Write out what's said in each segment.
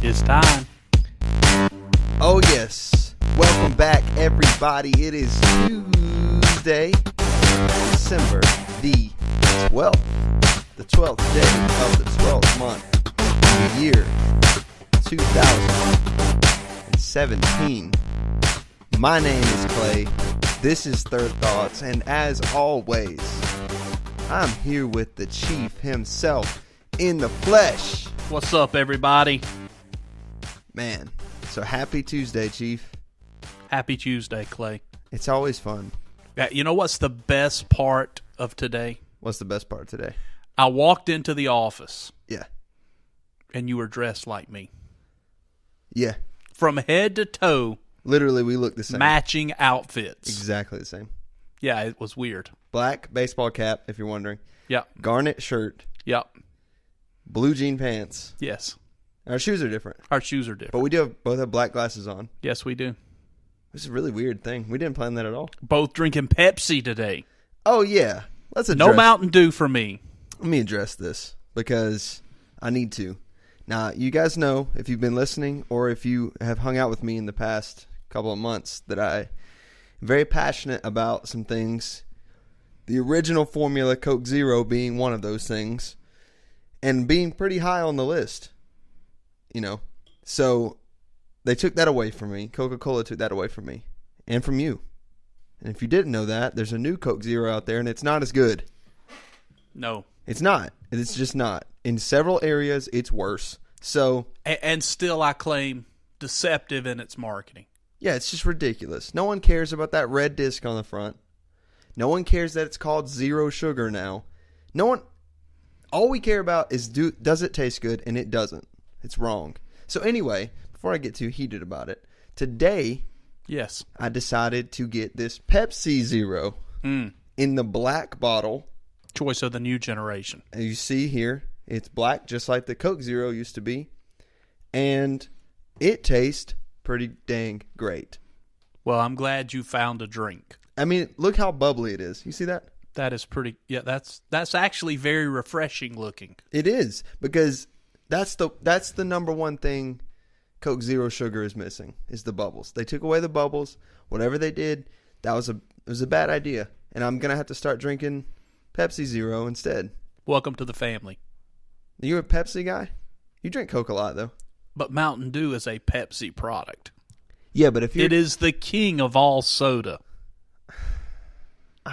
It's time. Oh, yes. Welcome back, everybody. It is Tuesday, December the 12th. The 12th day of the 12th month of the year 2017. My name is Clay. This is Third Thoughts. And as always, I'm here with the Chief himself in the flesh. What's up, everybody? Man, so happy Tuesday, Chief. Happy Tuesday, Clay. It's always fun. Yeah, you know what's the best part of today? What's the best part today? I walked into the office. Yeah. And you were dressed like me. Yeah. From head to toe. Literally, we look the same. Matching outfits. Exactly the same. Yeah, it was weird. Black baseball cap, if you're wondering. Yep. Garnet shirt. Yep. Blue jean pants. Yes. Our shoes are different. Our shoes are different. But we both have black glasses on. Yes, we do. This is a really weird thing. We didn't plan that at all. Both drinking Pepsi today. Oh, yeah. Let's address. No Mountain Dew for me. Let me address this because I need to. Now, you guys know, if you've been listening or if you have hung out with me in the past couple of months, that I am very passionate about some things. The original formula, Coke Zero, being one of those things. And being pretty high on the list. You know, so they took that away from me. Coca-Cola took that away from me and from you. And if you didn't know that, there's a new Coke Zero out there, and it's not as good. No. It's not. It's just not. In several areas, it's worse. So, And still, I claim, deceptive in its marketing. yeah, it's just ridiculous. No one cares about that red disc on the front. No one cares that it's called zero sugar now. No one. All we care about is does it taste good, and it doesn't. It's wrong. So anyway, before I get too heated about it, today, yes, I decided to get this Pepsi Zero in the black bottle. Choice of the new generation. And you see here, it's black just like the Coke Zero used to be. And it tastes pretty dang great. Well, I'm glad you found a drink. I mean, look how bubbly it is. You see that? That is pretty, yeah, that's actually very refreshing looking. It is, because that's the number one thing Coke Zero Sugar is missing, is the bubbles. They took away the bubbles. Whatever they did, it was a bad idea. And I'm going to have to start drinking Pepsi Zero instead. Welcome to the family. Are you a Pepsi guy? You drink Coke a lot, though. But Mountain Dew is a Pepsi product. Yeah, but if it is the king of all soda.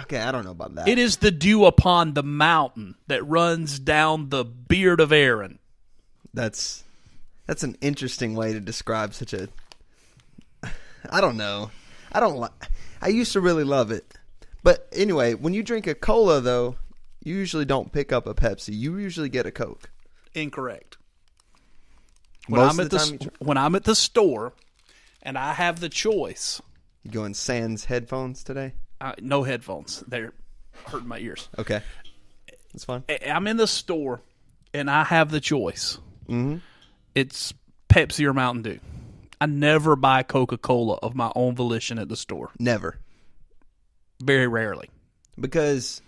Okay, I don't know about that. It is the dew upon the mountain that runs down the beard of Aaron. That's an interesting way to describe such a. I don't know. I used to really love it, but anyway, when you drink a cola, though, you usually don't pick up a Pepsi. You usually get a Coke. Incorrect. When I'm at the store, and I have the choice. You going sans headphones today? No headphones. They're hurting my ears. Okay. That's fine. I'm in the store, and I have the choice. Mm-hmm. It's Pepsi or Mountain Dew. I never buy Coca-Cola of my own volition at the store. Never. Very rarely. Because,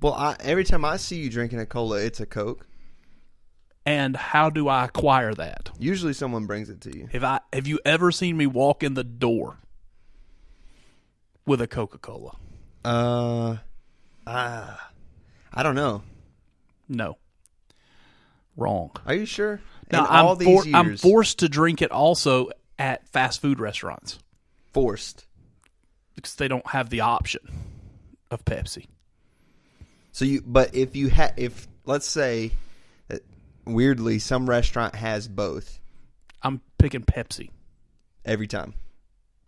well, every time I see you drinking a cola, it's a Coke. And how do I acquire that? Usually someone brings it to you. Have you ever seen me walk in the door with a Coca-Cola? I don't know. No. Wrong. Are you sure? Now, I'm forced to drink it also at fast food restaurants. Forced? Because they don't have the option of Pepsi. So if let's say that weirdly some restaurant has both. I'm picking Pepsi. Every time?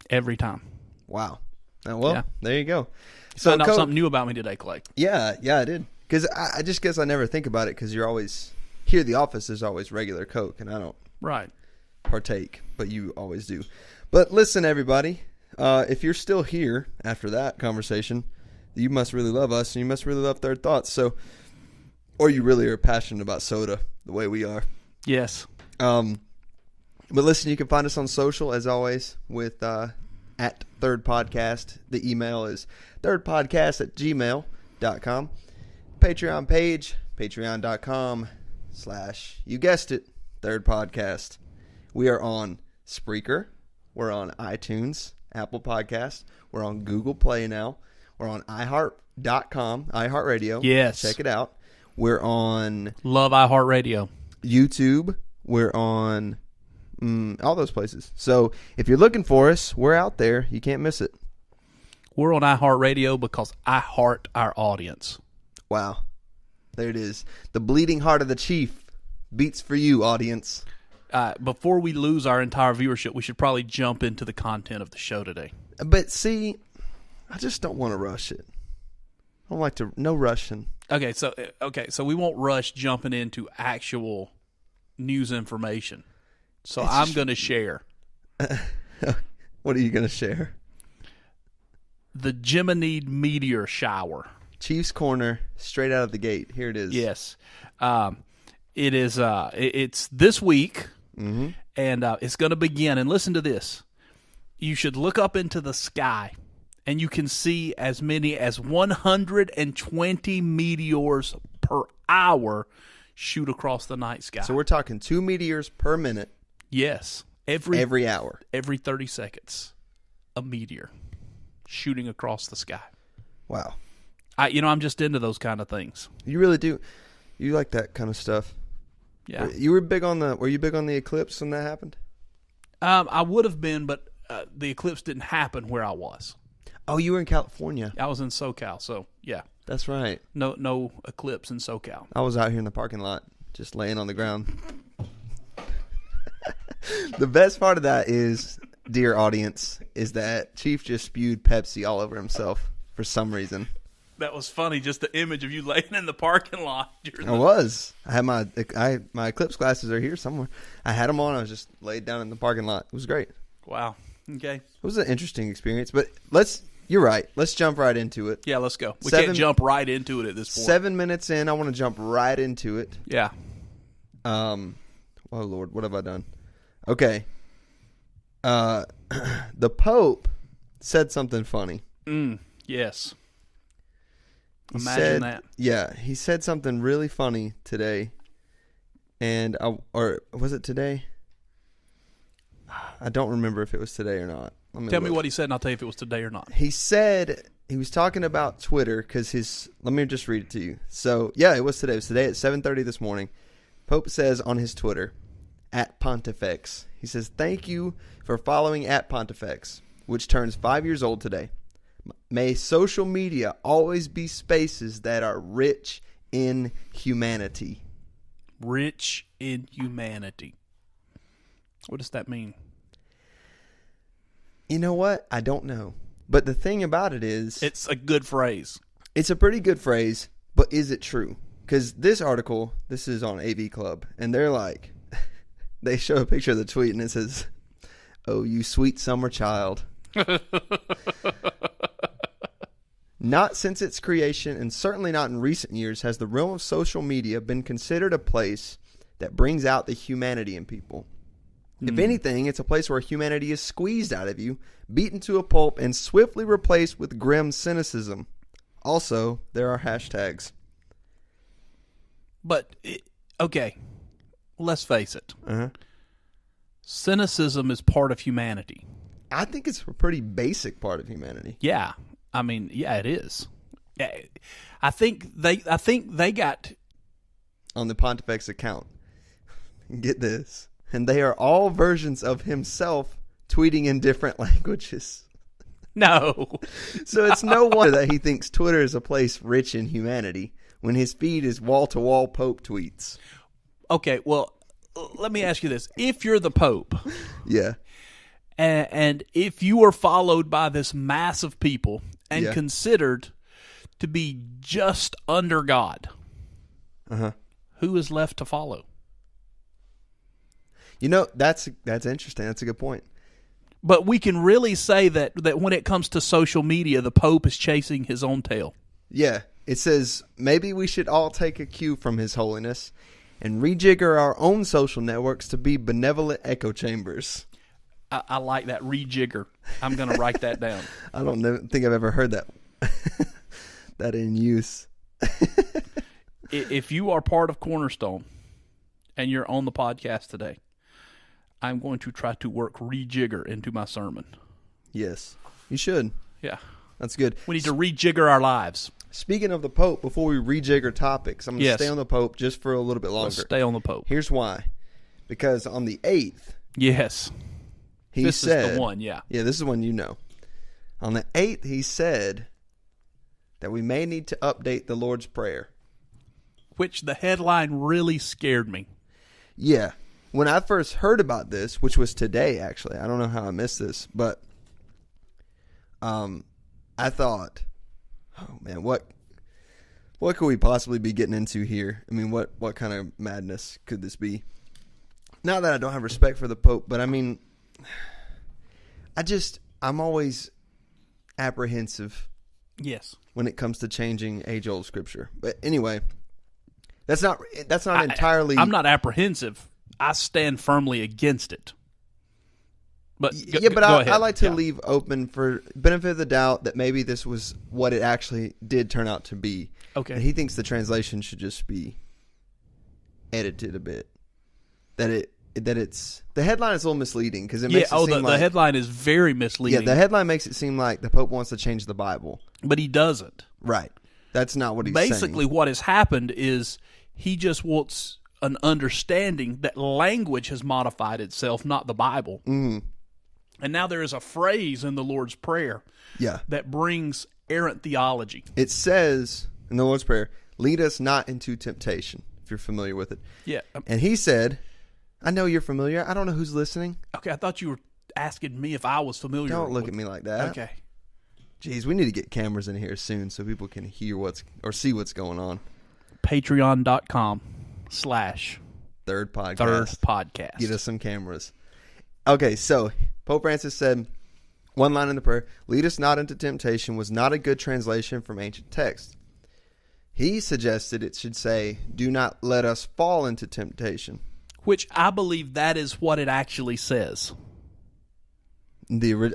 Every time. Wow. Well, yeah. There you go. So found out something new about me today, Clay. Yeah, I did. Because I just guess I never think about it because you're always, here at the office there's always regular Coke and I don't partake, but you always do. But listen, everybody, if you're still here after that conversation, you must really love us and you must really love Third Thoughts. So, or you really are passionate about soda the way we are. Yes. But listen, you can find us on social as always with at Third Podcast. The email is thirdpodcast@gmail.com. Patreon page, patreon.com/ you guessed it, Third Podcast. We are on Spreaker. We're on iTunes, Apple Podcasts. We're on Google Play now. We're on iHeart.com, iHeartRadio. Yes. Check it out. We're on Love iHeartRadio. YouTube. We're on all those places. So if you're looking for us, we're out there. You can't miss it. We're on iHeartRadio because I heart our audience. Wow. There it is. The bleeding heart of the Chief beats for you, audience. Before we lose our entire viewership, we should probably jump into the content of the show today. But see, I just don't want to rush it. I don't like to, no rushing. Okay, so we won't rush jumping into actual news information. So I'm going to share. What are you going to share? The Geminid meteor shower. Chiefs Corner, straight out of the gate. Here it is. Yes. It is. It's this week, and it's going to begin. And listen to this. You should look up into the sky, and you can see as many as 120 meteors per hour shoot across the night sky. So we're talking 2 meteors per minute. Yes. Every hour. Every 30 seconds, a meteor shooting across the sky. Wow. I'm just into those kind of things. You really do. You like that kind of stuff. Yeah. You were big on the eclipse when that happened? I would have been, but the eclipse didn't happen where I was. Oh, you were in California. I was in SoCal, so yeah. That's right. No eclipse in SoCal. I was out here in the parking lot, just laying on the ground. The best part of that is, dear audience, is that Chief just spewed Pepsi all over himself for some reason. That was funny, just the image of you laying in the parking lot. I was. I had my eclipse glasses are here somewhere. I had them on. I was just laid down in the parking lot. It was great. Wow. Okay. It was an interesting experience, but you're right. Let's jump right into it. Yeah, let's go. We can't jump right into it at this point. 7 minutes in, I want to jump right into it. Yeah. Oh Lord, what have I done? Okay. The Pope said something funny. Yes. Imagine that. Yeah, he said something really funny today. Or was it today? I don't remember if it was today or not. Tell me what he said, and I'll tell you if it was today or not. He said he was talking about Twitter because let me just read it to you. So, yeah, it was today. It was today at 7:30 this morning. Pope says on his Twitter, @Pontifex, he says, "Thank you for following @Pontifex, which turns 5 years old today. May social media always be spaces that are rich in humanity." Rich in humanity. What does that mean? You know what? I don't know. But the thing about it is, it's a good phrase. It's a pretty good phrase, but is it true? Because this article, this is on AV Club, and they're like, they show a picture of the tweet, and it says, "Oh, you sweet summer child." Not since its creation, and certainly not in recent years, has the realm of social media been considered a place that brings out the humanity in people. If anything, it's a place where humanity is squeezed out of you, beaten to a pulp, and swiftly replaced with grim cynicism. Also, there are hashtags. But, okay, let's face it. Cynicism is part of humanity. I think it's a pretty basic part of humanity. Yeah. I mean, yeah, it is. I think they got on the Pontifex account. Get this. And they are all versions of himself tweeting in different languages. No. So it's no wonder that he thinks Twitter is a place rich in humanity when his feed is wall-to-wall Pope tweets. Okay, well, let me ask you this. If you're the Pope, yeah, and if you are followed by this mass of people and considered to be just under God, who is left to follow? You know, that's interesting. That's a good point. But we can really say that when it comes to social media, the Pope is chasing his own tail. Yeah. It says, maybe we should all take a cue from His Holiness and rejigger our own social networks to be benevolent echo chambers. I like that, rejigger. I'm going to write that down. I don't think I've ever heard that that in use. If you are part of Cornerstone and you're on the podcast today, I'm going to try to work rejigger into my sermon. Yes, you should. Yeah. That's good. We need to rejigger our lives. Speaking of the Pope, before we rejigger topics, I'm going to stay on the Pope just for a little bit longer. Let's stay on the Pope. Here's why. Because on the 8th, yes, he said... This is the one, yeah. Yeah, this is one you know. On the 8th, he said that we may need to update the Lord's Prayer. Which the headline really scared me. Yeah. When I first heard about this, which was today, actually, I don't know how I missed this, but I thought, oh man, what could we possibly be getting into here? I mean, what kind of madness could this be? Not that I don't have respect for the Pope, but I mean, I'm always apprehensive. Yes. When it comes to changing age-old scripture. But anyway, that's not entirely... I'm not apprehensive. I stand firmly against it. But I like to leave open for benefit of the doubt that maybe this was what it actually did turn out to be. Okay. And he thinks the translation should just be edited a bit. The headline is a little misleading because it makes it seem like the headline is very misleading. Yeah, the headline makes it seem like the Pope wants to change the Bible, but he doesn't. Right. That's not what he's saying. Basically, what has happened is he just wants an understanding that language has modified itself, not the Bible. Mm-hmm. And now there is a phrase in the Lord's Prayer that brings errant theology. It says in the Lord's Prayer, lead us not into temptation, if you're familiar with it. Yeah. And he said, I know you're familiar. I don't know who's listening. Okay, I thought you were asking me if I was familiar. Don't look at me like that. Okay. Jeez, we need to get cameras in here soon so people can hear see what's going on. Patreon.com/Third Podcast. Get us some cameras. Okay, so Pope Francis said, one line in the prayer, lead us not into temptation was not a good translation from ancient texts. He suggested it should say, do not let us fall into temptation. Which I believe that is what it actually says.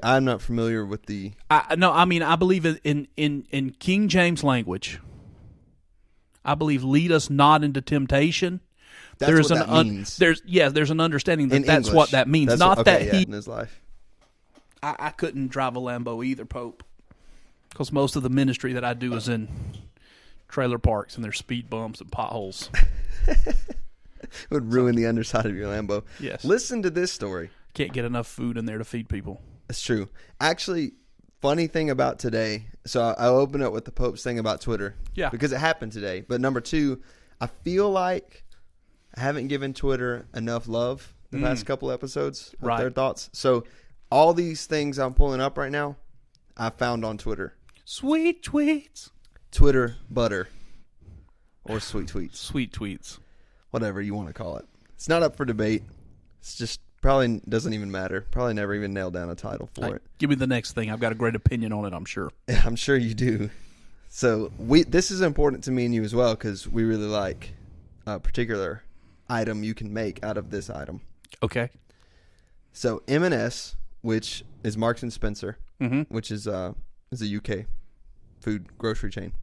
I'm not familiar with the... I believe in King James language, I believe lead us not into temptation. That's what that means. There's an understanding that in that's English. What that means. In his life. I couldn't drive a Lambo either, Pope, because most of the ministry that I do is in trailer parks and there's speed bumps and potholes. It would ruin the underside of your Lambo. Yes. Listen to this story. Can't get enough food in there to feed people. It's true. Actually, funny thing about today, so I'll open up with the Pope's thing about Twitter. Yeah. Because it happened today. But number two, I feel like I haven't given Twitter enough love the past couple episodes of their thoughts. So all these things I'm pulling up right now, I found on Twitter. Sweet tweets. Twitter butter. Or sweet tweets. Sweet tweets. Whatever you want to call it. It's not up for debate. It's just probably doesn't even matter. Probably never even nailed down a title for it. Give me the next thing. I've got a great opinion on it, I'm sure. I'm sure you do. So this is important to me and you as well because we really like a particular item you can make out of this item. Okay. So M&S, which is Marks and Spencer, which is a UK food grocery chain,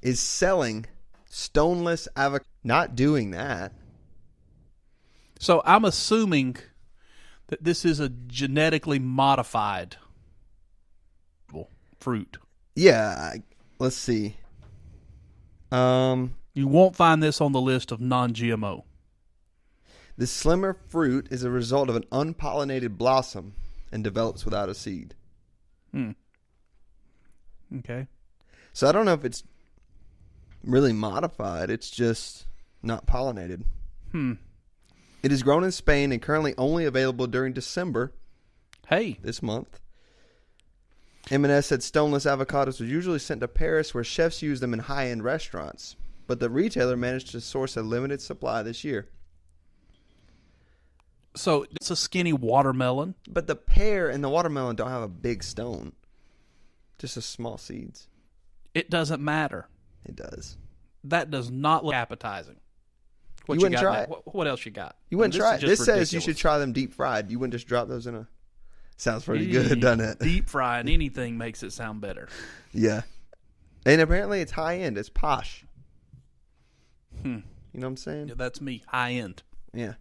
is selling stoneless avocado. Not doing that. So I'm assuming that this is a genetically modified fruit. Yeah. Let's see. You won't find this on the list of non-GMO. The slimmer fruit is a result of an unpollinated blossom and develops without a seed. Okay. So I don't know if it's really modified. It's just not pollinated. It is grown in Spain and currently only available during December. This month. M&S said stoneless avocados were usually sent to Paris where chefs use them in high-end restaurants. But the retailer managed to source a limited supply this year. So it's a skinny watermelon. But the pear and the watermelon don't have a big stone. Just a small seeds. It doesn't matter. It does. That does not look appetizing. You wouldn't try it? What else you got? You wouldn't try it. This ridiculous. says you should try them deep fried. You wouldn't just drop those in a... Sounds pretty good, doesn't it? Deep frying anything makes it sound better. Yeah. And apparently it's high end. It's posh. You know what I'm saying? Yeah, that's me. High end. Yeah.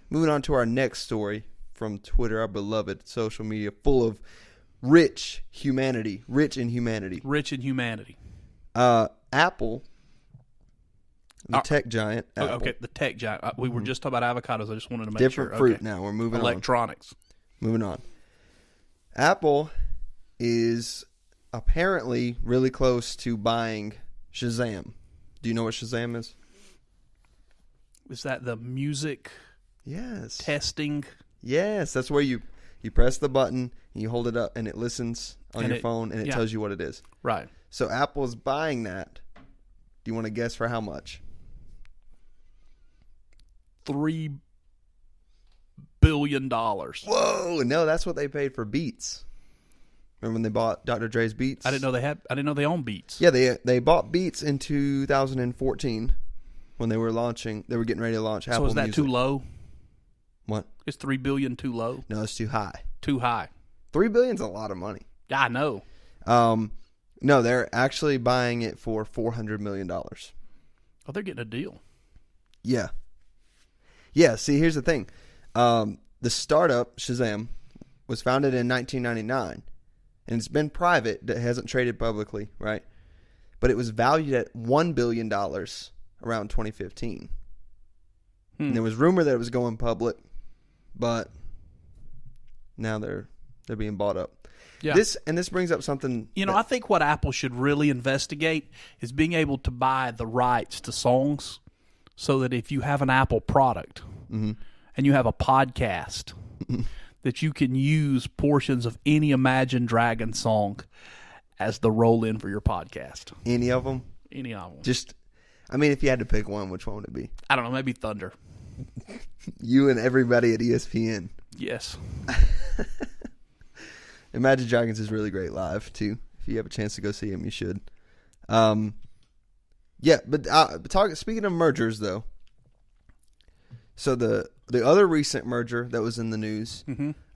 Moving on to our next story from Twitter, our beloved social media, full of rich in humanity. Rich in humanity. Apple, the tech giant. Apple. Okay, the tech giant. We were just talking about avocados. I just wanted to make Different sure. fruit now. We're moving Electronics. on. Moving on. Apple is apparently really close to buying Shazam. Do you know what Shazam is? Is that the music Yes. testing? Yes, that's where you press the button and you hold it up and it listens on your phone and it tells you what it is. Right. So Apple's buying that. Do you want to guess for how much? $3 billion. Whoa! No, that's what they paid for Beats. Remember when they bought Dr. Dre's Beats? I didn't know they owned Beats. Yeah, they bought Beats in 2014 when they were launching. They were getting ready to launch Apple Music. So is that too low? What? Is $3 billion too low? No, it's too high. Too high. $3 billion's a lot of money. Yeah, I know. No, they're actually buying it for $400 million. Oh, they're getting a deal. Yeah. Yeah, see, here's the thing. The startup, Shazam, was founded in 1999, and it's been private. It hasn't traded publicly, right? But it was valued at $1 billion around 2015. And there was rumor that it was going public, but now they're being bought up. Yeah. This brings up something. I think what Apple should really investigate is being able to buy the rights to songs, so that if you have an Apple product and you have a podcast, that you can use portions of any Imagine Dragon song as the roll-in for your podcast. Any of them? Any of them. If you had to pick one, which one would it be? I don't know, maybe Thunder. You and everybody at ESPN. Yes. Imagine Dragons is really great live, too. If you have a chance to go see him, you should. Yeah, but speaking of mergers, though. So the other recent merger that was in the news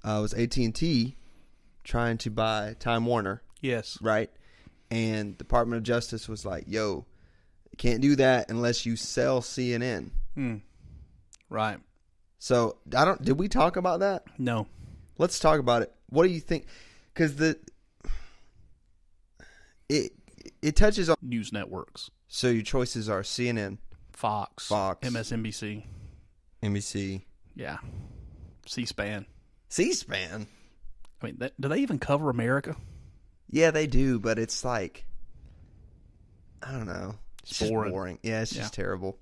was AT&T trying to buy Time Warner. Yes. Right? And the Department of Justice was like, yo, you can't do that unless you sell CNN. Right. So, did we talk about that? No. Let's talk about it. What do you think? Because it touches on news networks. So your choices are CNN, Fox, MSNBC, NBC. Yeah. C-SPAN. C-SPAN? I mean, do they even cover America? Yeah, they do, but it's like, I don't know. It's just boring. boring. Yeah, it's just terrible.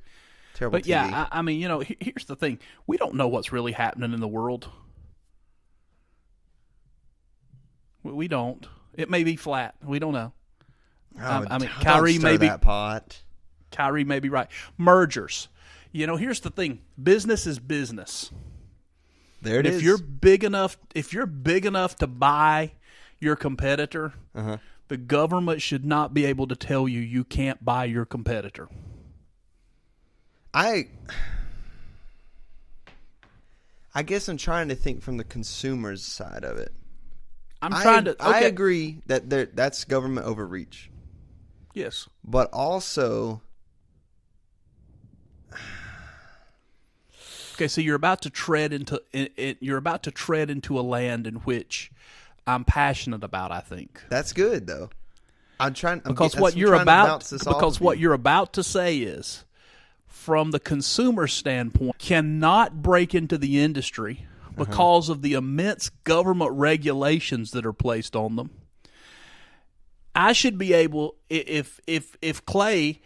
Terrible But TV. yeah, I mean, here's the thing. We don't know what's really happening in the world. We don't. It may be flat. We don't know. Kyrie may be that pot. Kyrie may be right. Mergers. Here's the thing. Business is business. There it is. If you're big enough to buy your competitor, the government should not be able to tell you can't buy your competitor. I guess I'm trying to think from the consumer's side of it. I agree that that's government overreach. Yes. But also, okay, so you're about to tread into a land in which I'm passionate about, I think. That's good though. What you're about to say is, from the consumer standpoint, cannot break into the industry because of the immense government regulations that are placed on them. I should be able, if Clay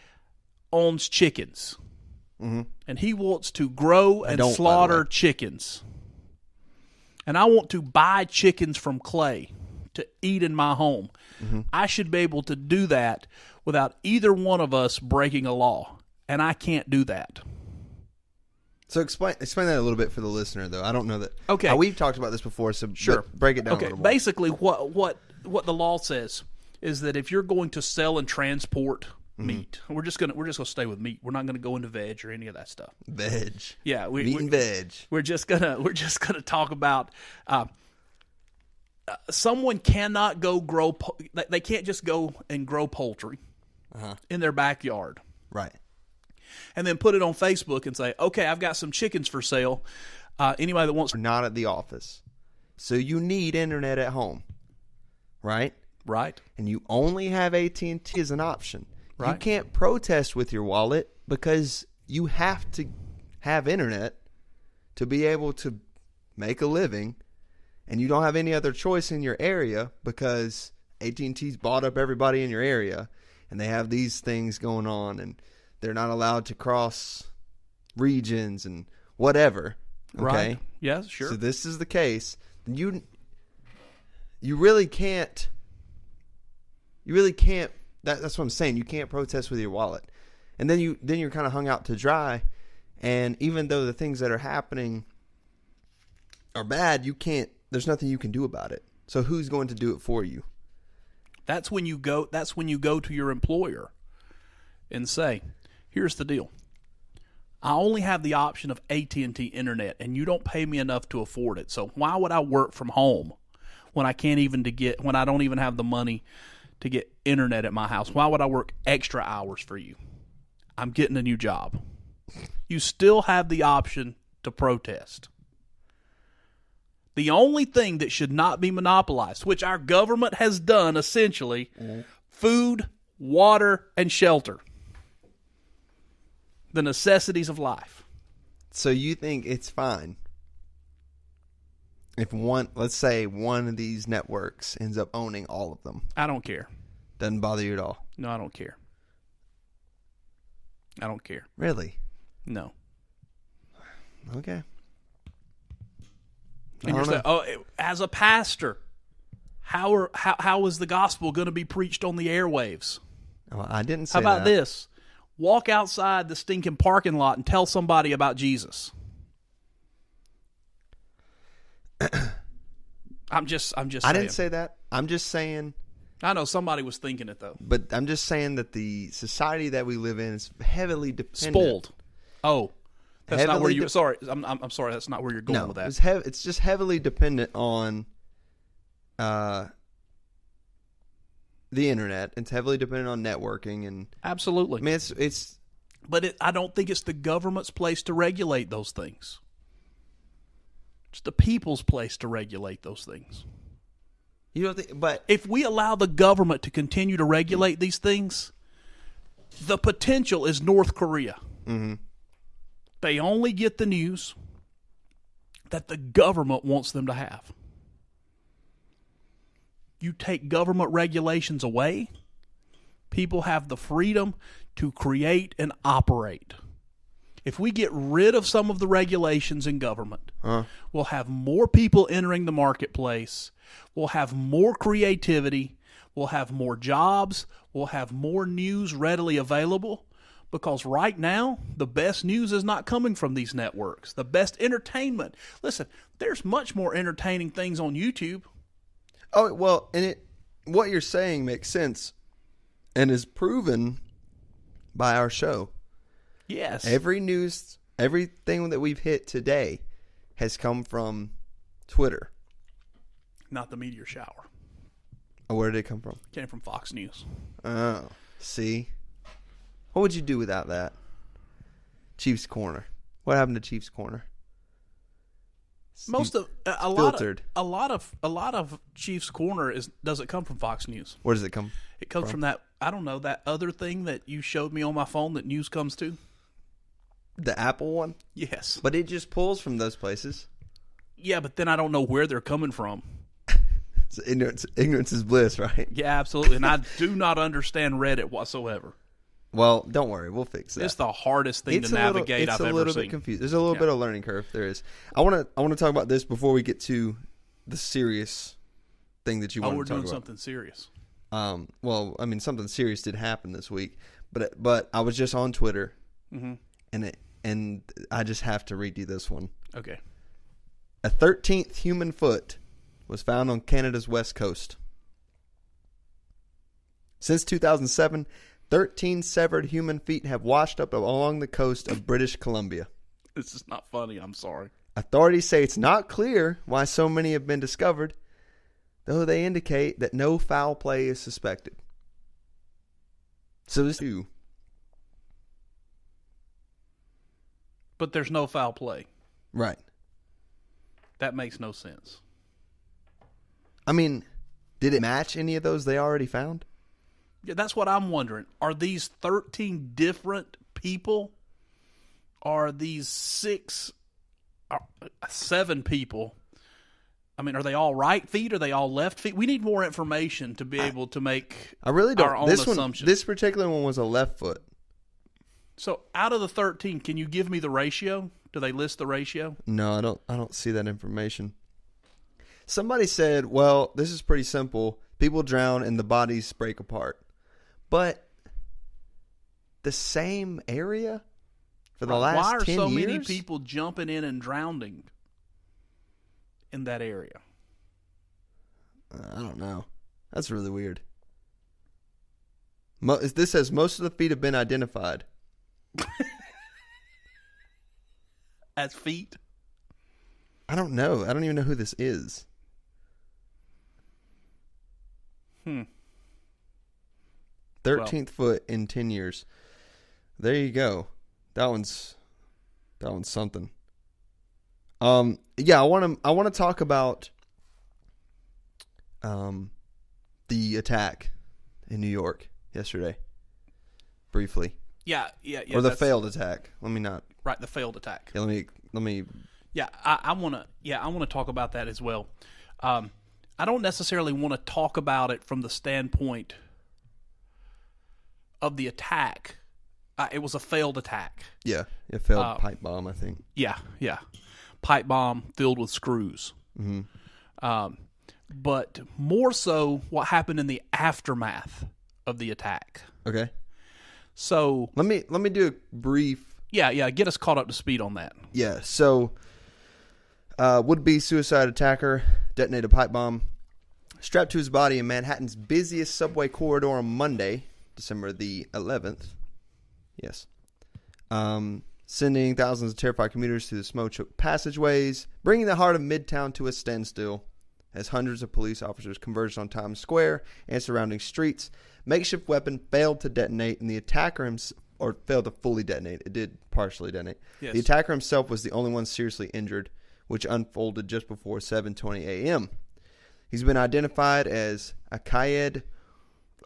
owns chickens and he wants to grow and slaughter chickens, and I want to buy chickens from Clay to eat in my home, I should be able to do that without either one of us breaking a law, and I can't do that. So explain that a little bit for the listener, though. I don't know that. Okay, we've talked about this before, so sure. Break it down. Okay, a little more. Basically, what the law says is that if you're going to sell and transport meat, we're just gonna stay with meat. We're not gonna go into veg or any of that stuff. Veg. Yeah, meat and veg. We're just gonna talk about. Someone cannot go grow. They can't just go and grow poultry in their backyard. Right. And then put it on Facebook and say, okay, I've got some chickens for sale. Anybody that wants... Not at the office. So you need internet at home, right? Right. And you only have AT&T as an option. Right. You can't protest with your wallet because you have to have internet to be able to make a living, and you don't have any other choice in your area because AT&T's bought up everybody in your area, and they have these things going on, and they're not allowed to cross regions and whatever. Okay? Right. Yeah, sure. So this is the case. You really can't. You really can't. That's what I'm saying. You can't protest with your wallet, and then you're kind of hung out to dry. And even though the things that are happening are bad, you can't. There's nothing you can do about it. So who's going to do it for you? That's when you go to your employer and say, "Here's the deal. I only have the option of AT&T internet, and you don't pay me enough to afford it. So why would I work from home when I don't even have the money to get internet at my house? Why would I work extra hours for you? I'm getting a new job." You still have the option to protest. The only thing that should not be monopolized, which our government has done essentially, food, water, and shelter. The necessities of life. So you think it's fine if let's say one of these networks ends up owning all of them? I don't care. Doesn't bother you at all? No, I don't care. I don't care. Really? No. Okay. And you're saying, as a pastor, how is the gospel going to be preached on the airwaves? Well, I didn't say that. How about that. this? Walk outside the stinking parking lot and tell somebody about Jesus. I'm just saying. I didn't say that. I'm just saying. I know somebody was thinking it though. But I'm just saying that the society that we live in is heavily dependent. Spoiled. Oh, that's not where you. Sorry, I'm sorry. That's not where you're going with that. It's just heavily dependent on the internet. It's heavily dependent on networking and absolutely. I mean, it's. But I don't think it's the government's place to regulate those things. It's the people's place to regulate those things. You don't think? But if we allow the government to continue to regulate these things, the potential is North Korea. Mm-hmm. They only get the news that the government wants them to have. You take government regulations away, people have the freedom to create and operate. If we get rid of some of the regulations in government, we'll have more people entering the marketplace, we'll have more creativity, we'll have more jobs, we'll have more news readily available. Because right now, the best news is not coming from these networks. The best entertainment. Listen, there's much more entertaining things on YouTube. Oh, well, and what you're saying makes sense and is proven by our show. Yes. Everything that we've hit today has come from Twitter. Not the meteor shower. Oh, where did it come from? It came from Fox News. Oh, see? What would you do without that? Chiefs Corner. What happened to Chiefs Corner? A lot of Chiefs Corner doesn't come from Fox News. Where does it come? It comes from that, I don't know, that other thing that you showed me on my phone that news comes to. The Apple one? Yes. But it just pulls from those places. Yeah, but then I don't know where they're coming from. So ignorance is bliss, right? Yeah, absolutely. And I do not understand Reddit whatsoever. Well, don't worry. We'll fix that. It's the hardest thing to navigate I've ever seen. It's a little bit confused. There's a little bit of learning curve. There is. I want to talk about this before we get to the serious thing that you want to talk about. We're doing something serious. Well, I mean, something serious did happen this week, but I was just on Twitter, and I just have to read you this one. Okay. A 13th human foot was found on Canada's west coast. Since 2007, 13 severed human feet have washed up along the coast of British Columbia. This is not funny. I'm sorry. Authorities say it's not clear why so many have been discovered, though they indicate that no foul play is suspected. So this too. But there's no foul play. Right. That makes no sense. I mean, did it match any of those they already found? Yeah, that's what I'm wondering. Are these 13 different people? Are these 7 people? I mean, are they all right feet? Are they all left feet? We need more information to be able to make our own assumptions. This particular one was a left foot. So out of the 13, can you give me the ratio? Do they list the ratio? No, I don't see that information. Somebody said, well, this is pretty simple. People drown and the bodies break apart. But the same area for the last 10 years? Why are so many people jumping in and drowning in that area? I don't know. That's really weird. This says most of the feet have been identified. As feet? I don't know. I don't even know who this is. 13th foot in 10 years. There you go. That one's something. Yeah, I want to talk about the attack in New York yesterday briefly. Yeah. Or the failed attack. Let me not. Right, the failed attack. Yeah, let me. Yeah, I want to talk about that as well. I don't necessarily want to talk about it from the standpoint of the attack. It was a failed attack. Yeah, a failed pipe bomb, I think. Yeah. Pipe bomb filled with screws. Mm-hmm. But more so what happened in the aftermath of the attack. Okay. So let me do a brief. Yeah, get us caught up to speed on that. Yeah, so would-be suicide attacker detonated a pipe bomb strapped to his body in Manhattan's busiest subway corridor on Monday, December the 11th. Yes. Sending thousands of terrified commuters through the smoke-choked passageways, bringing the heart of Midtown to a standstill as hundreds of police officers converged on Times Square and surrounding streets. Makeshift weapon failed to detonate, and the attacker failed to fully detonate. It did partially detonate. Yes. The attacker himself was the only one seriously injured, which unfolded just before 7:20 a.m. He's been identified as Akayed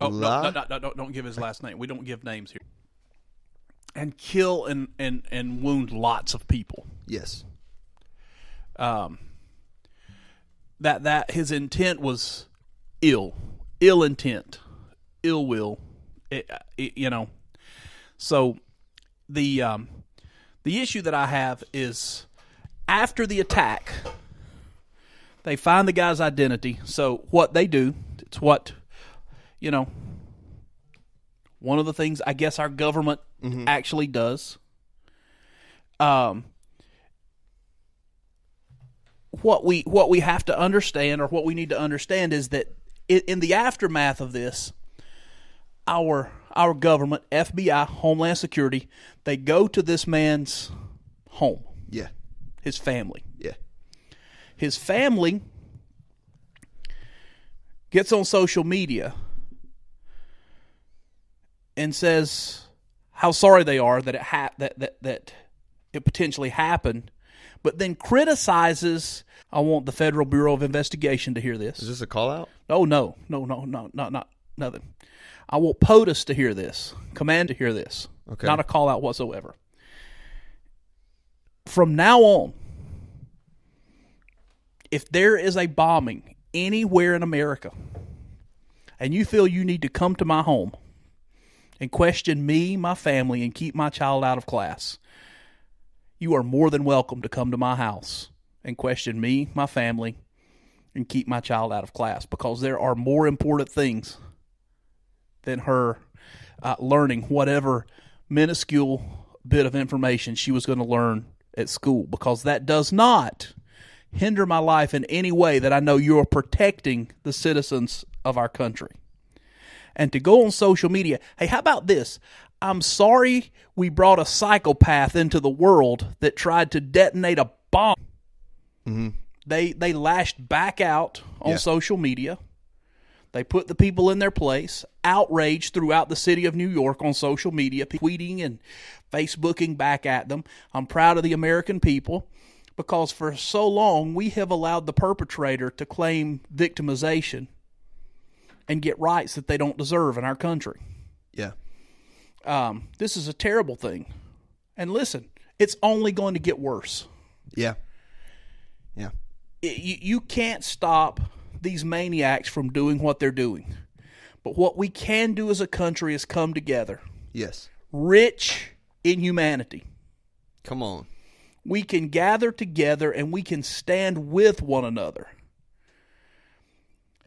No, don't give his last name. We don't give names here. And kill and wound lots of people. Yes. That his intent was ill intent, ill will, So the issue that I have is after the attack, they find the guy's identity. So what they do, it's what, one of the things I guess our government actually does. What we have to understand, or what we need to understand, is that in the aftermath of this, our government, FBI, Homeland Security, they go to this man's home. Yeah. His family. Yeah. His family gets on social media and says how sorry they are that that it potentially happened, but then criticizes. I want the Federal Bureau of Investigation to hear this. Is this a call out? Oh, no, not nothing. I want POTUS to hear this, Command to hear this. Okay. Not a call out whatsoever. From now on, if there is a bombing anywhere in America, and you feel you need to come to my home and question me, my family, and keep my child out of class, you are more than welcome to come to my house and question me, my family, and keep my child out of class, because there are more important things than her learning whatever minuscule bit of information she was going to learn at school, because that does not hinder my life in any way that I know you're protecting the citizens of our country. And to go on social media, hey, how about this? I'm sorry we brought a psychopath into the world that tried to detonate a bomb. Mm-hmm. They lashed back out on social media. They put the people in their place, outraged throughout the city of New York on social media, tweeting and Facebooking back at them. I'm proud of the American people, because for so long we have allowed the perpetrator to claim victimization and get rights that they don't deserve in our country. Yeah. This is a terrible thing. And listen, it's only going to get worse. Yeah. Yeah. You can't stop these maniacs from doing what they're doing. But what we can do as a country is come together. Yes. Rich in humanity. Come on. We can gather together and we can stand with one another.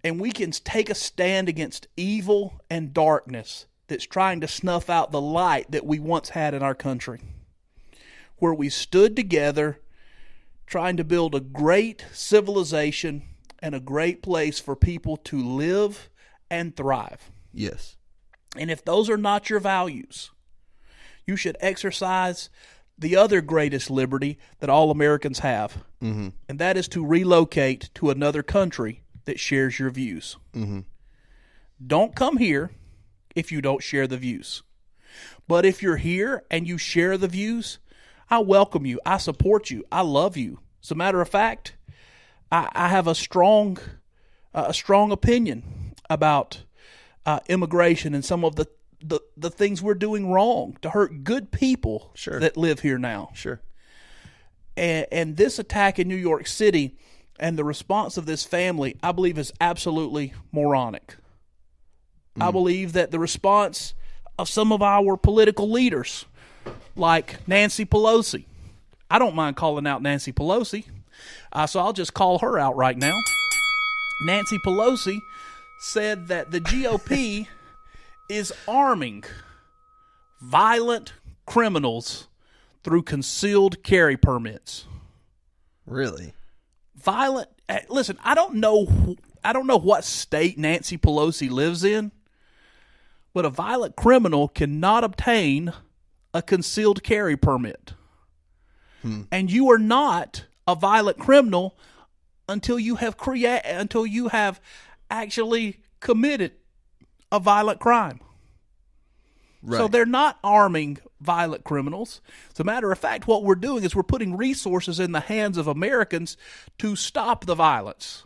And we can take a stand against evil and darkness that's trying to snuff out the light that we once had in our country. Where we stood together trying to build a great civilization and a great place for people to live and thrive. Yes. And if those are not your values, you should exercise the other greatest liberty that all Americans have, and that is to relocate to another country that shares your views. Don't come here if you don't share the views. But if you're here and you share the views, I welcome you. I support you. I love you. As a matter of fact, I have a strong opinion about immigration and some of the things we're doing wrong to hurt good people that live here now. Sure. And this attack in New York City and the response of this family, I believe, is absolutely moronic. I believe that the response of some of our political leaders, like Nancy Pelosi, I don't mind calling out Nancy Pelosi, so I'll just call her out right now. Nancy Pelosi said that the GOP is arming violent criminals through concealed carry permits. Really? Violent. Listen, I don't know what state Nancy Pelosi lives in, but a violent criminal cannot obtain a concealed carry permit. And you are not a violent criminal until you have actually committed a violent crime. Right. So they're not arming violent criminals. As a matter of fact, what we're doing is we're putting resources in the hands of Americans to stop the violence.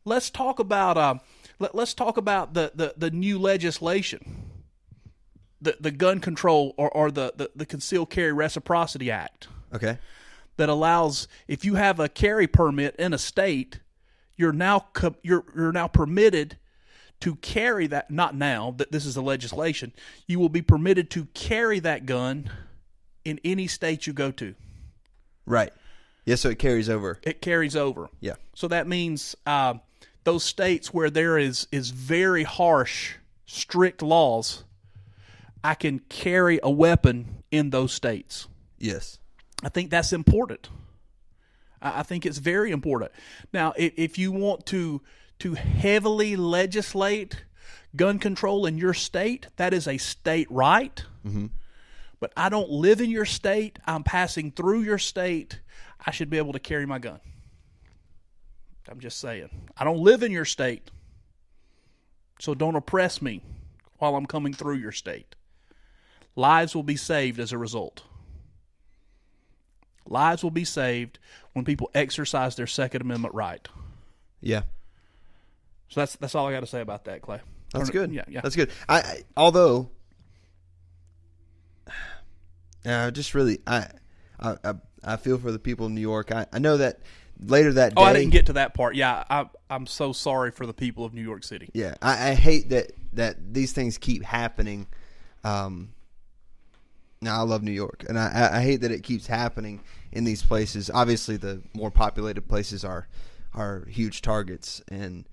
Let's talk about the new legislation, the gun control or the Concealed Carry Reciprocity Act. Okay. That allows, if you have a carry permit in a state, you're now permitted to carry that. Not now that this is the legislation, you will be permitted to carry that gun in any state you go to. Right. Yeah. So it carries over. It carries over. Yeah. So that means those states where there is very harsh, strict laws, I can carry a weapon in those states. Yes. I think that's important. I think it's very important. Now, if you want to heavily legislate gun control in your state, that is a state right. But I don't live in your state. I'm passing through your state. I should be able to carry my gun. I'm just saying. I don't live in your state. So don't oppress me while I'm coming through your state. Lives will be saved as a result. Lives will be saved when people exercise their Second Amendment right. Yeah. So that's all I got to say about that, Clay. That's good. Yeah. That's good. Although, just really, I feel for the people in New York. I know that later that day. Oh, I didn't get to that part. Yeah, I'm so sorry for the people of New York City. Yeah, I hate that these things keep happening. Now, I love New York, and I hate that it keeps happening in these places. Obviously, the more populated places are huge targets, and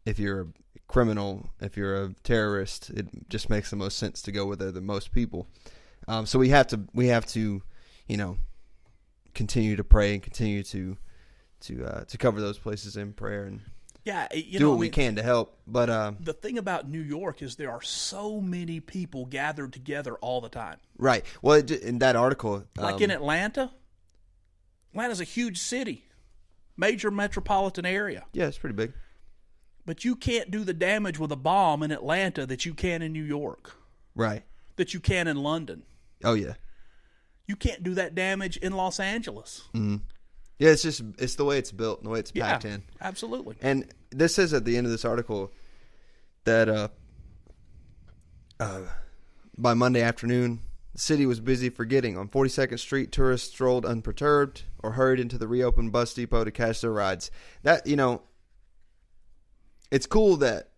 if you're a criminal, if you're a terrorist, it just makes the most sense to go where there are the most people. So we have to continue to pray and continue to cover those places in prayer and do what we can to help. But the thing about New York is there are so many people gathered together all the time. Right. Well, in that article, like in Atlanta, Atlanta's a huge city, major metropolitan area. Yeah, it's pretty big. But you can't do the damage with a bomb in Atlanta that you can in New York. Right. That you can in London. Oh yeah. You can't do that damage in Los Angeles. Mm-hmm. Yeah, it's the way it's built, the way it's packed in. Absolutely. And this says at the end of this article that by Monday afternoon, the city was busy forgetting. On 42nd Street, tourists strolled unperturbed or hurried into the reopened bus depot to catch their rides. That, it's cool that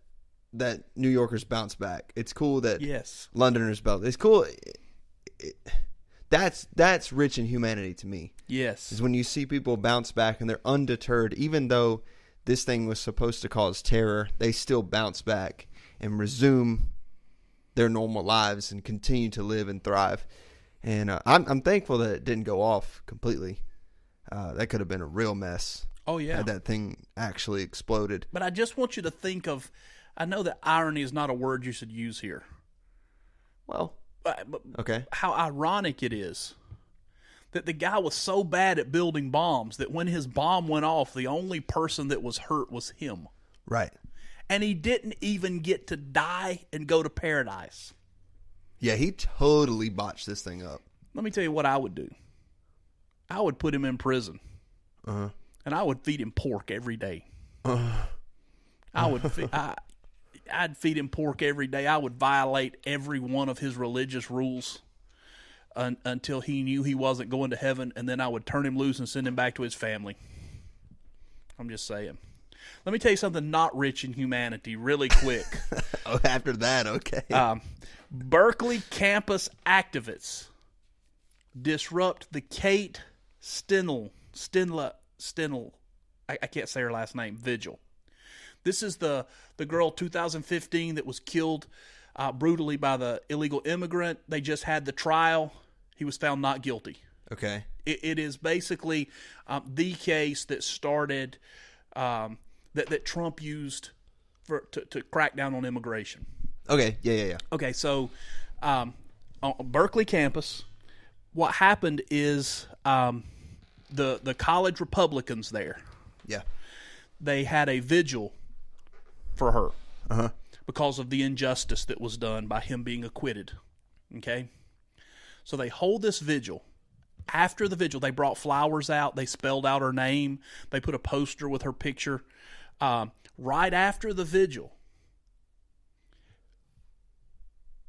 New Yorkers bounce back. It's cool that Londoners bounce. It's cool. That's rich in humanity to me. Yes. Is when you see people bounce back and they're undeterred, even though this thing was supposed to cause terror, they still bounce back and resume their normal lives and continue to live and thrive. And I'm thankful that it didn't go off completely. That could have been a real mess. Oh, yeah. Had that thing actually exploded. But I just want you to think of, I know that irony is not a word you should use here. Well, okay. How ironic it is that the guy was so bad at building bombs that when his bomb went off, the only person that was hurt was him. Right. And he didn't even get to die and go to paradise. Yeah, he totally botched this thing up. Let me tell you what I would do. I would put him in prison. Uh-huh. And I would feed him pork every day. I'd feed him pork every day. I would violate every one of his religious rules until he knew he wasn't going to heaven, and then I would turn him loose and send him back to his family. I'm just saying. Let me tell you something not rich in humanity really quick. Oh, after that, okay. Berkeley campus activists disrupt the Kate Stindl, I can't say her last name, vigil. This is the girl 2015 that was killed brutally by the illegal immigrant. They just had the trial. He was found not guilty. Okay. It is basically the case that started that Trump used to crack down on immigration. Okay. Yeah. Okay, so on Berkeley campus, what happened is the college Republicans there. Yeah. They had a vigil for her. Uh-huh. Because of the injustice that was done by him being acquitted. Okay? So they hold this vigil. After the vigil, they brought flowers out. They spelled out her name. They put a poster with her picture. Right after the vigil,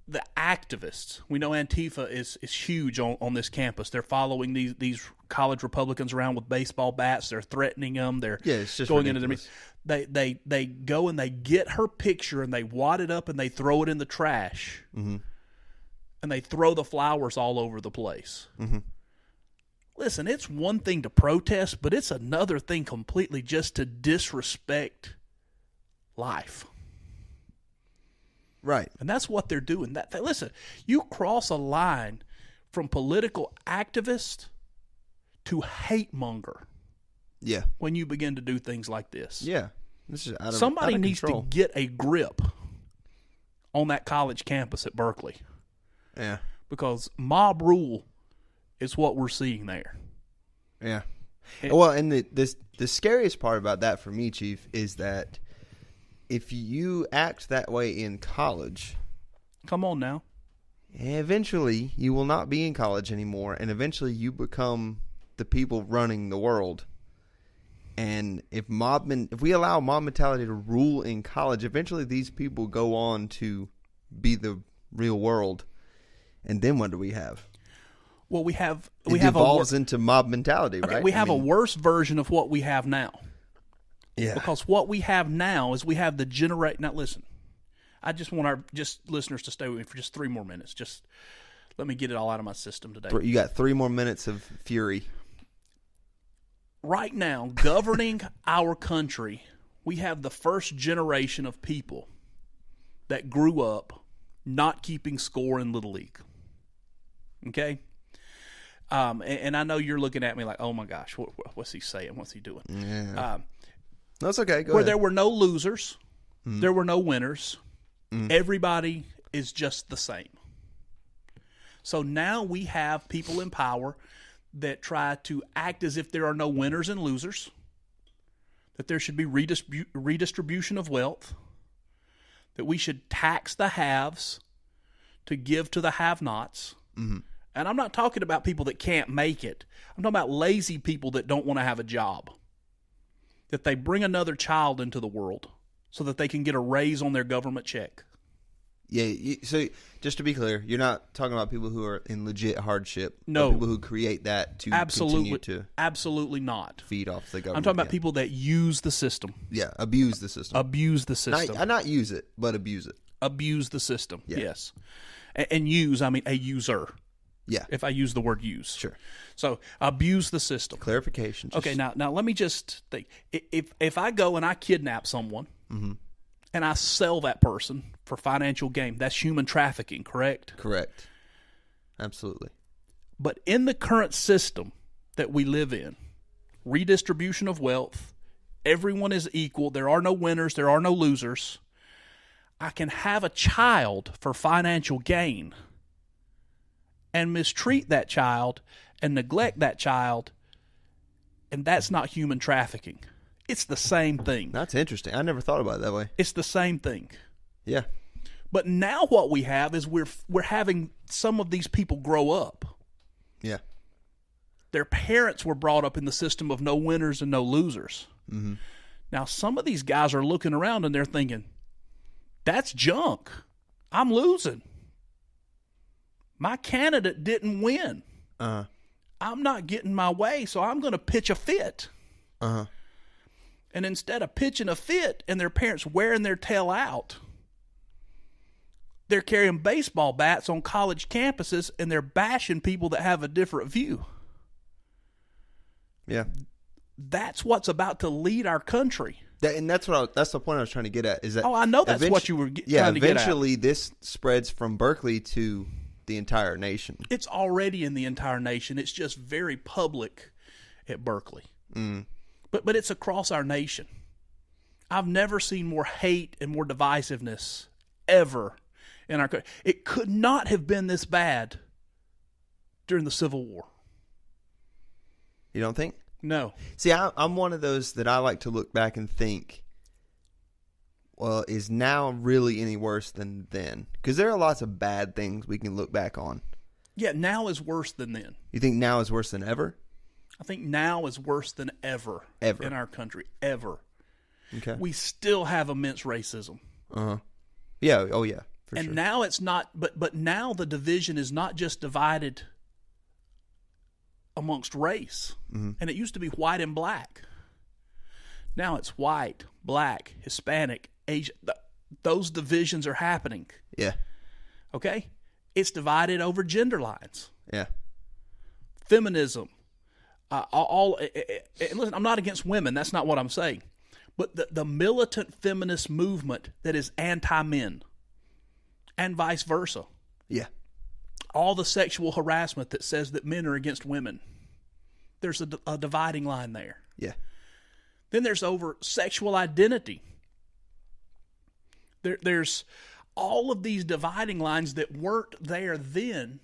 the activists, we know Antifa is huge on this campus. They're following these college Republicans around with baseball bats. They're threatening them. They're it's just going ridiculous. into the they go and they get her picture and they wad it up and they throw it in the trash. Mm-hmm. And they throw the flowers all over the place. Mm-hmm. Listen, it's one thing to protest, but it's another thing completely just to disrespect life. Right. And that's what they're doing. Listen, you cross a line from political activist to hate monger. Yeah. When you begin to do things like this. Yeah. This is Somebody needs control. to get a grip on that college campus at Berkeley. Yeah. Because mob rule is what we're seeing there. Yeah. Well, and the scariest part about that for me, Chief, is that if you act that way in college, come on now, eventually you will not be in college anymore, and eventually you become the people running the world. And if we allow mob mentality to rule in college, eventually these people go on to be the real world. And then what do we have? Well, it evolves into mob mentality, right? We have a worse version of what we have now. Yeah. Because what we have now is we have the generate. Now, listen, I just want our listeners to stay with me for just 3 more minutes. Just let me get it all out of my system today. You got 3 more minutes of fury. Right now, governing our country, we have the first generation of people that grew up not keeping score in Little League. Okay? And I know you're looking at me like, oh my gosh, what's he saying? What's he doing? Yeah. That's okay. Go where ahead. there were no losers, there were no winners. Everybody is just the same. So now we have people in power that try to act as if there are no winners and losers, that there should be redistribution of wealth, that we should tax the haves to give to the have-nots, And I'm not talking about people that can't make it. I'm talking about lazy people that don't want to have a job. That they bring another child into the world so that they can get a raise on their government check. Yeah, so just to be clear, you're not talking about people who are in legit hardship. No. People who create that to continue to absolutely not feed off the government. I'm talking about people that use the system. Yeah, abuse the system. Abuse the system. Not use it, but abuse it. Abuse the system, Yeah. yes. And use, I mean a user. Yeah. If I use the word use. Sure. So abuse the system. Clarification. Okay, now let me just think. If I go and I kidnap someone and I sell that person for financial gain, that's human trafficking, correct? Correct. Absolutely. But in the current system that we live in, redistribution of wealth, everyone is equal, there are no winners, there are no losers. I can have a child for financial gain and mistreat that child and neglect that child, and that's not human trafficking. It's the same thing. That's interesting. I never thought about it that way. It's the same thing. Yeah. But now what we have is we're having some of these people grow up. Yeah. Their parents were brought up in the system of no winners and no losers. Mm-hmm. Now some of these guys are looking around and they're thinking, that's junk. I'm losing. My candidate didn't win. Uh-huh. I'm not getting my way, so I'm going to pitch a fit. Uh-huh. And instead of pitching a fit and their parents wearing their tail out, they're carrying baseball bats on college campuses and they're bashing people that have a different view. Yeah. That's what's about to lead our country. And that's the point I was trying to get at. Is that? Oh, I know that's what you were trying to get at. Eventually this spreads from Berkeley to the entire nation. It's already in the entire nation. It's just very public at Berkeley. Mm. But it's across our nation. I've never seen more hate and more divisiveness ever in our country. It could not have been this bad during the Civil War. You don't think? No. See, I'm one of those that I like to look back and think, well, is now really any worse than then? Because there are lots of bad things we can look back on. Yeah, now is worse than then. You think now is worse than ever? I think now is worse than ever in our country. Ever. Okay. We still have immense racism. Uh-huh. Yeah. Oh, yeah. For and sure. now it's not, but now the division is not just divided amongst race. Mm-hmm. And it used to be white and black. Now it's white, black, Hispanic, Asian. Those divisions are happening. Yeah. Okay? It's divided over gender lines. Yeah. Feminism. And listen, I'm not against women. That's not what I'm saying. But the militant feminist movement that is anti-men and vice versa. Yeah. All the sexual harassment that says that men are against women. There's a dividing line there. Yeah. Then there's over sexual identity. There's all of these dividing lines that weren't there then,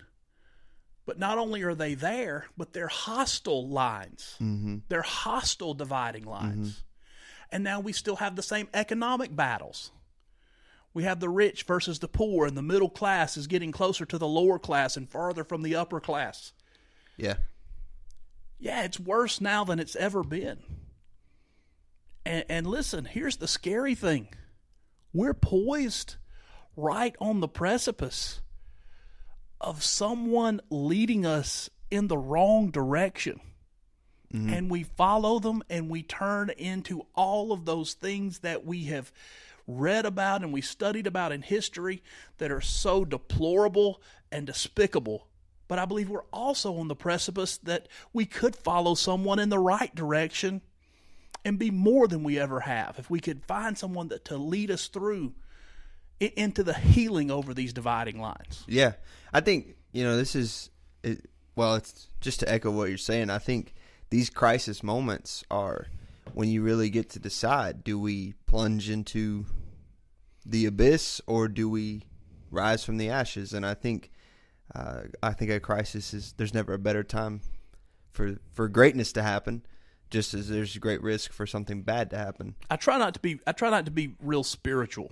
but not only are they there, but they're hostile lines. Mm-hmm. They're hostile dividing lines. Mm-hmm. And now we still have the same economic battles. We have the rich versus the poor, and the middle class is getting closer to the lower class and farther from the upper class. Yeah. Yeah, it's worse now than it's ever been. And listen, here's the scary thing. We're poised right on the precipice of someone leading us in the wrong direction. Mm-hmm. And we follow them and we turn into all of those things that we have read about and we studied about in history that are so deplorable and despicable. But I believe we're also on the precipice that we could follow someone in the right direction and be more than we ever have. If we could find someone to lead us through into the healing over these dividing lines. Yeah. I think, this is, it's just to echo what you're saying. I think these crisis moments are when you really get to decide, do we plunge into the abyss or do we rise from the ashes? And I think a crisis is, there's never a better time for greatness to happen, just as there's a great risk for something bad to happen. I try not to be real spiritual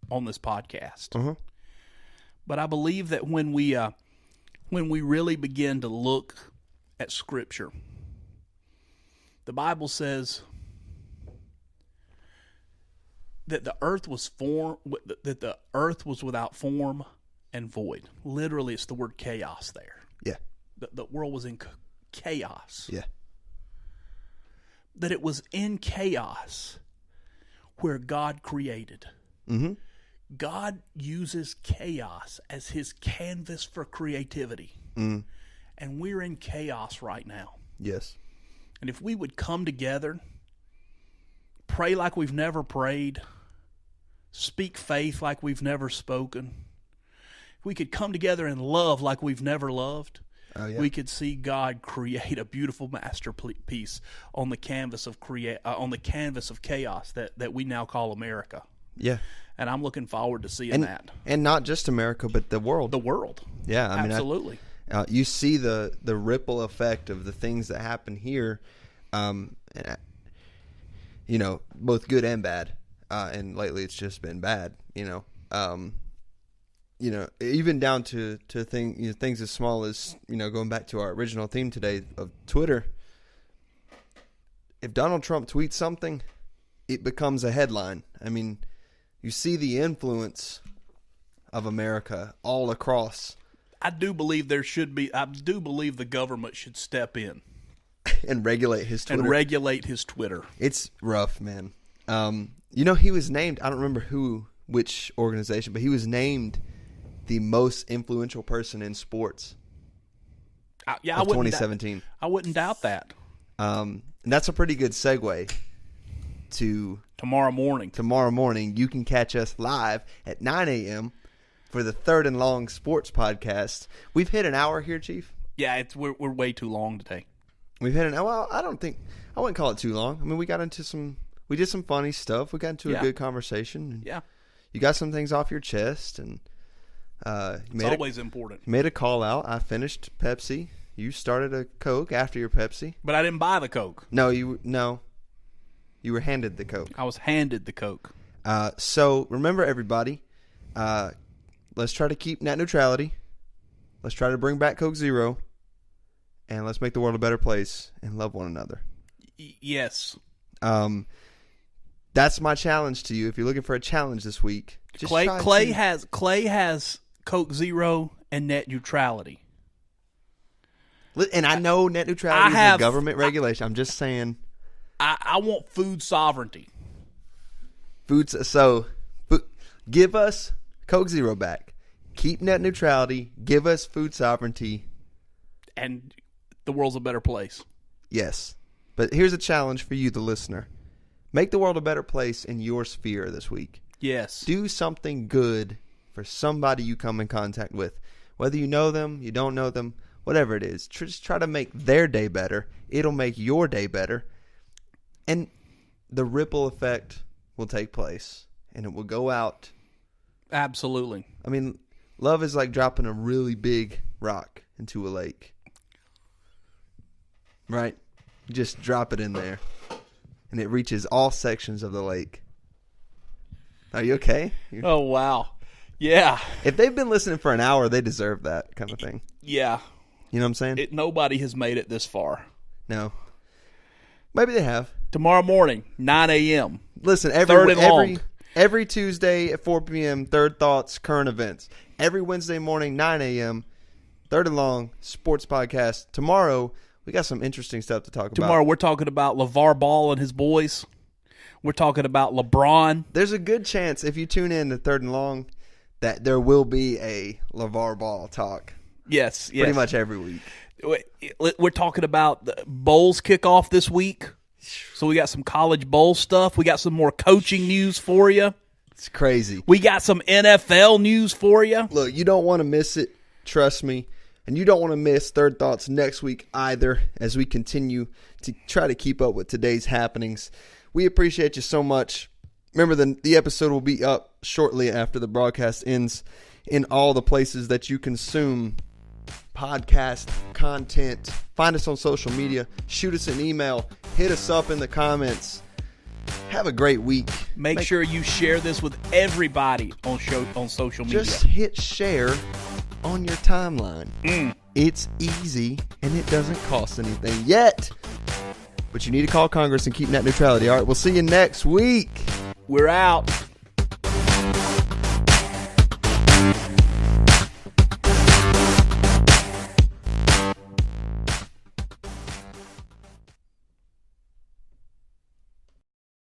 on this podcast. Uh-huh. But I believe that when we when we really begin to look at Scripture, the Bible says that the earth was without form and void. Literally, it's the word chaos there. Yeah. The world was in chaos. Yeah. That it was in chaos where God created. Mm-hmm. God uses chaos as his canvas for creativity. Mm. And we're in chaos right now. Yes. And if we would come together, pray like we've never prayed, speak faith like we've never spoken, if we could come together and love like we've never loved, we could see God create a beautiful masterpiece on the canvas of chaos that we now call America. Yeah. And I'm looking forward to seeing that. And not just America, but the world. The world. Yeah, I mean, absolutely. You see the ripple effect of the things that happen here, and, both good and bad. And lately, it's just been bad. Even down to things as small as going back to our original theme today of Twitter. If Donald Trump tweets something, it becomes a headline. I mean, you see the influence of America all across. I do believe the government should step in and regulate his Twitter. It's rough, man. He was named, I don't remember which organization, but he was named the most influential person in sports of 2017. I wouldn't doubt that. And that's a pretty good segue to tomorrow morning. Tomorrow morning, you can catch us live at 9 a.m. for the Third and Long Sports Podcast. We've hit an hour here, Chief. Yeah, we're way too long today. We've hit an hour. Well, I wouldn't call it too long. I mean, we did some funny stuff. We got into a good conversation. Yeah. You got some things off your chest, and it's always important. Made a call out. I finished Pepsi. You started a Coke after your Pepsi. But I didn't buy the Coke. No. You were handed the Coke. I was handed the Coke. So remember, everybody, let's try to keep net neutrality. Let's try to bring back Coke Zero. And let's make the world a better place and love one another. Yes. That's my challenge to you. If you're looking for a challenge this week, Clay has Coke Zero and net neutrality. And I know net neutrality is a government regulation. I'm just saying. I want food sovereignty. Give us Coke Zero back. Keep net neutrality. Give us food sovereignty. And the world's a better place. Yes. But here's a challenge for you, the listener. Make the world a better place in your sphere this week. Yes. Do something good for somebody you come in contact with. Whether you know them, you don't know them, whatever it is. Just try to make their day better. It'll make your day better. And the ripple effect will take place. And it will go out. Absolutely. I mean, love is like dropping a really big rock into a lake. Right? You just drop it in there. And it reaches all sections of the lake. Are you okay? Oh, wow. Yeah. If they've been listening for an hour, they deserve that kind of thing. Yeah. You know what I'm saying? Nobody has made it this far. No. Maybe they have. Tomorrow morning, 9 a.m. Listen, every Tuesday at 4 p.m., Third Thoughts, Current Events. Every Wednesday morning, 9 a.m., Third and Long Sports Podcast. Tomorrow, we got some interesting stuff to talk about. Tomorrow, we're talking about LeVar Ball and his boys. We're talking about LeBron. There's a good chance, if you tune in to Third and Long, that there will be a LeVar Ball talk. Yes. Pretty much every week. We're talking about the Bowls kickoff this week. So we got some college bowl stuff. We got some more coaching news for you. It's crazy. We got some NFL news for you. Look, you don't want to miss it. Trust me. And you don't want to miss Third Thoughts next week either, as we continue to try to keep up with today's happenings. We appreciate you so much. Remember, the episode will be up shortly after the broadcast ends in all the places that you consume podcast content. Find us on social media. Shoot us an email. Hit us up in the comments. Have a great week. Make sure you share this with everybody on social media. Just hit share on your timeline. It's easy, and it doesn't cost anything yet. But you need to call Congress and keep net neutrality. All right, we'll see you next week. We're out.